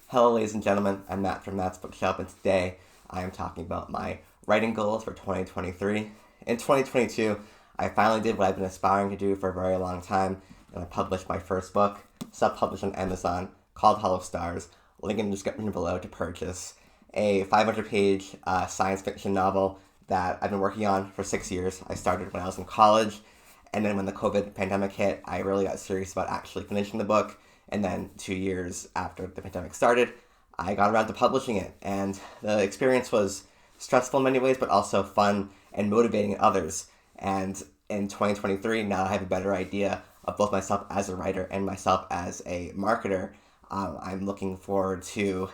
Hello, ladies and gentlemen. I'm Matt from Matt's Bookshelf, and today I am talking about my writing goals for 2023. In 2022, I finally did what I've been aspiring to do for a very long time, and I published my first book, self-published on Amazon, called Hollow Stars. Link in the description below to purchase. A 500-page science fiction novel that I've been working on for 6 years. I started when I was in college, and then when the COVID pandemic hit, I really got serious about actually finishing the book. And then 2 years after the pandemic started, I got around to publishing it. And the experience was stressful in many ways, but also fun and motivating in others. And in 2023, now I have a better idea of both myself as a writer and myself as a marketer. I'm looking forward to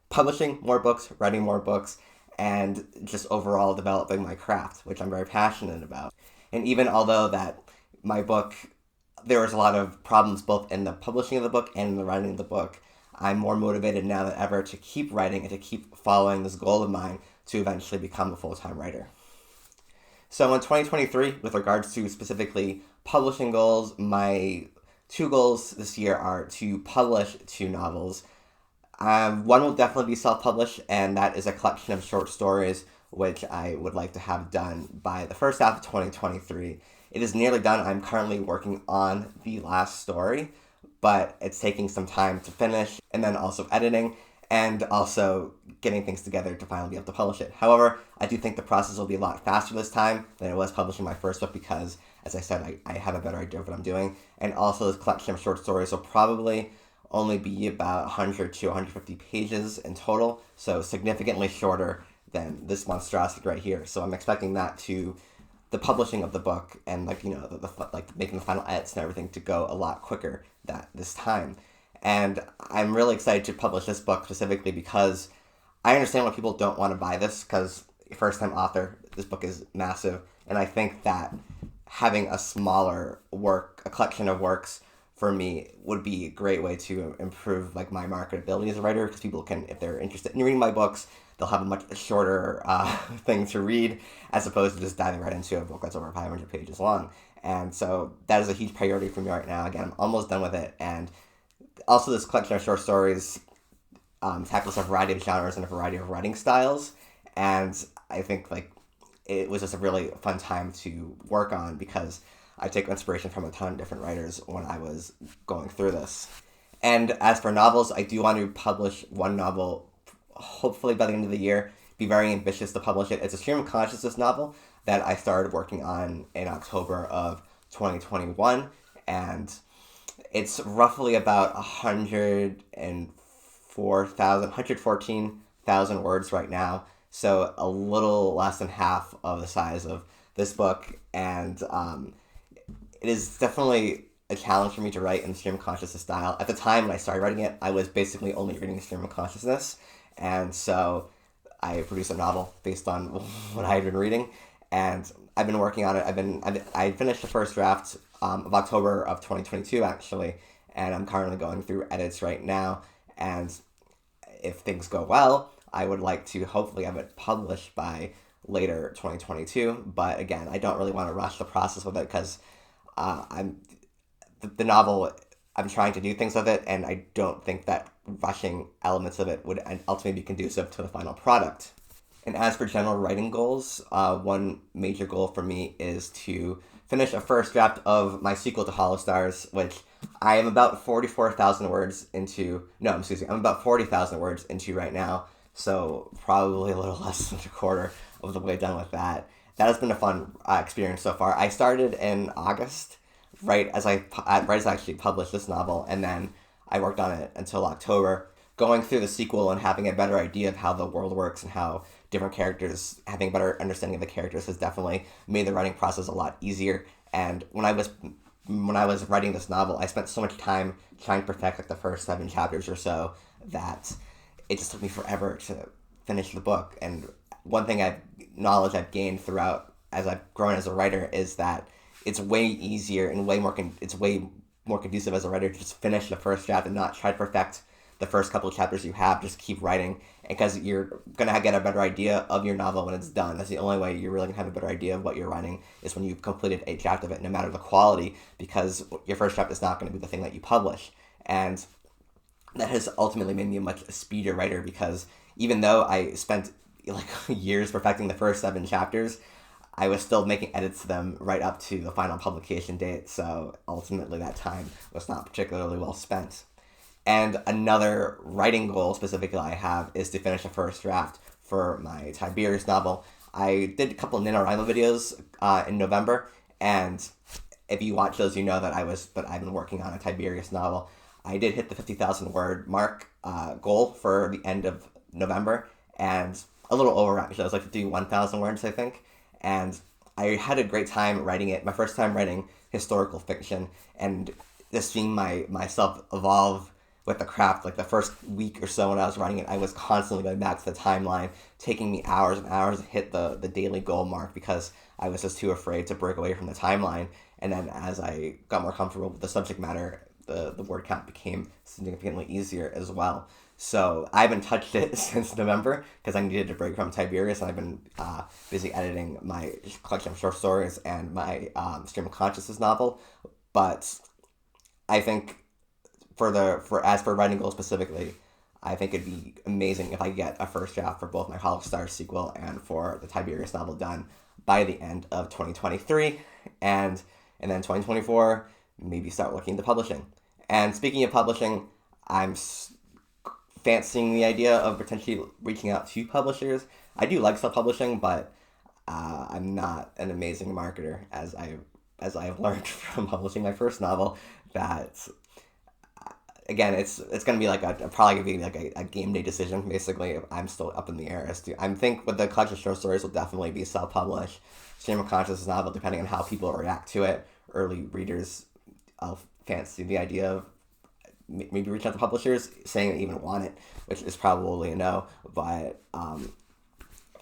publishing more books, writing more books, and just overall developing my craft, which I'm very passionate about. And even although that my book, there was a lot of problems both in the publishing of the book and in the writing of the book, I'm more motivated now than ever to keep writing and to keep following this goal of mine to eventually become a full-time writer. So in 2023, with regards to specifically publishing goals, my two goals this year are to publish two novels. One will definitely be self-published, and that is a collection of short stories, which I would like to have done by the first half of 2023. It is nearly done. I'm currently working on the last story, but it's taking some time to finish, and then also editing, and also getting things together to finally be able to publish it. However, I do think the process will be a lot faster this time than it was publishing my first book because, as I said, I have a better idea of what I'm doing. And also, this collection of short stories will probably only be about 100 to 150 pages in total, so significantly shorter than this monstrosity right here. So I'm expecting that to the publishing of the book and like making the final edits and everything to go a lot quicker this time. And I'm really excited to publish this book specifically because I understand why people don't want to buy this because first time author, this book is massive, and I think that having a smaller work, a collection of works for me would be a great way to improve like my marketability as a writer because people can, if they're interested in reading my books, they'll have a much shorter thing to read as opposed to just diving right into a book that's over 500 pages long. And so that is a huge priority for me right now. Again, I'm almost done with it. And also this collection of short stories tackles a variety of genres and a variety of writing styles. And I think like it was just a really fun time to work on because I take inspiration from a ton of different writers when I was going through this. And as for novels, I do want to publish one novel hopefully by the end of the year. Be very ambitious to publish it. It's a stream of consciousness novel that I started working on in October of 2021, and it's roughly about 114,000 words right now, so a little less than half of the size of this book, and it is definitely a challenge for me to write in the stream of consciousness style. At the time when I started writing it, I was basically only reading stream of consciousness, and so I produced a novel based on what I had been reading, and I've been working on it. I finished the first draft of October of 2022 actually, and I'm currently going through edits right now. And if things go well, I would like to hopefully have it published by later 2022. But again, I don't really want to rush the process with it because the novel, I'm trying to do things with it, and I don't think that rushing elements of it would ultimately be conducive to the final product. And as for general writing goals, one major goal for me is to finish a first draft of my sequel to Hollow Stars, which I am about 44,000 words into. No, excuse me, I'm about 40,000 words into right now, so probably a little less than a quarter of the way done with that. That has been a fun experience so far. I started in August, right as I actually published this novel, and then I worked on it until October, going through the sequel and having a better idea of how the world works and how different characters, having a better understanding of the characters has definitely made the writing process a lot easier. And when I was writing this novel, I spent so much time trying to perfect like the first 7 chapters or so that it just took me forever to finish the book. And one thing knowledge I've gained throughout as I've grown as a writer is that it's way easier and it's way more conducive as a writer to just finish the first draft and not try to perfect the first couple of chapters you have. Just keep writing, because you're gonna get a better idea of your novel when it's done. That's the only way you're really gonna have a better idea of what you're writing, is when you've completed a draft of it, no matter the quality, because your first draft is not gonna be the thing that you publish. And that has ultimately made me a much speedier writer, because even though I spent like years perfecting the first 7 chapters, I was still making edits to them right up to the final publication date, so ultimately that time was not particularly well spent. And another writing goal specifically I have is to finish a first draft for my Tiberius novel. I did a couple of NaNoWriMo videos in November, and if you watch those, you know that I've been working on a Tiberius novel. I did hit the 50,000 word mark goal for the end of November, and a little over, actually. I was like 51,000 words, I think. And I had a great time writing it. My first time writing historical fiction, and just seeing myself evolve with the craft. Like the first week or so when I was writing it, I was constantly going back to the timeline, taking me hours and hours to hit the daily goal mark, because I was just too afraid to break away from the timeline. And then as I got more comfortable with the subject matter, the word count became significantly easier as well. So I haven't touched it since November because I needed a break from Tiberius, and I've been busy editing my collection of short stories and my Stream of Consciousness novel. But I think as for writing goals specifically, I think it'd be amazing if I get a first draft for both my Hollow Stars sequel and for the Tiberius novel done by the end of 2023, and then 2024 maybe start looking into publishing. And speaking of publishing, I'm fancying the idea of potentially reaching out to publishers. I do like self-publishing, but I'm not an amazing marketer, as I have learned from publishing my first novel. That again, it's gonna be like probably gonna be like a game day decision. Basically, I'm still up in the air as to. I think with the collection of short stories will definitely be self-published. Stream of Consciousness novel, depending on how people react to it. Early readers, I'll fancy the idea of maybe reach out to publishers saying they even want it, which is probably a no. But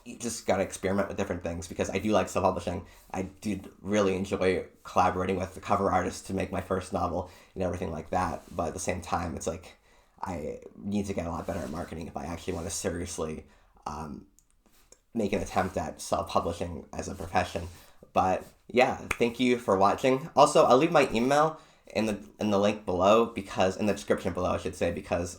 you just gotta experiment with different things, because I do like self-publishing. I did really enjoy collaborating with the cover artist to make my first novel and everything like that. But at the same time, it's like I need to get a lot better at marketing if I actually want to seriously make an attempt at self-publishing as a profession. But yeah, thank you for watching. Also, I'll leave my email in the link below, because in the description below, I should say, because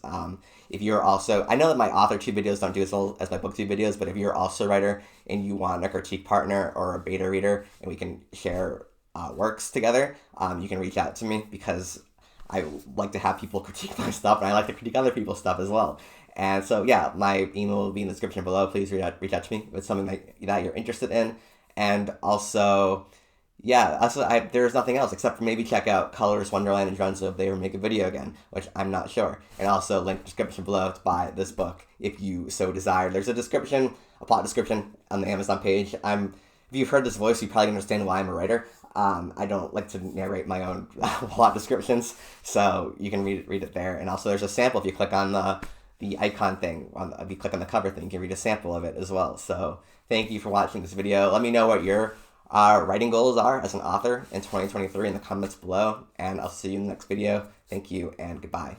if you're also, I know that my author-tube videos don't do as well as my booktube videos, but if you're also a writer and you want a critique partner or a beta reader and we can share works together, you can reach out to me, because I like to have people critique my stuff, and I like to critique other people's stuff as well. And so yeah, my email will be in the description below. Please reach out to me if it's something that you're interested in. And also, yeah, there's nothing else except for maybe check out Colors, Wonderland, and Drunzo if they ever make a video again, which I'm not sure. And also link description below to buy this book if you so desire. There's a plot description on the Amazon page. If you've heard this voice, you probably understand why I'm a writer. I don't like to narrate my own plot descriptions, so you can read it there. And also there's a sample if you click on the icon thing, if you click on the cover thing, you can read a sample of it as well. So thank you for watching this video. Let me know what your writing goals are as an author in 2023 in the comments below, and I'll see you in the next video. Thank you, and goodbye.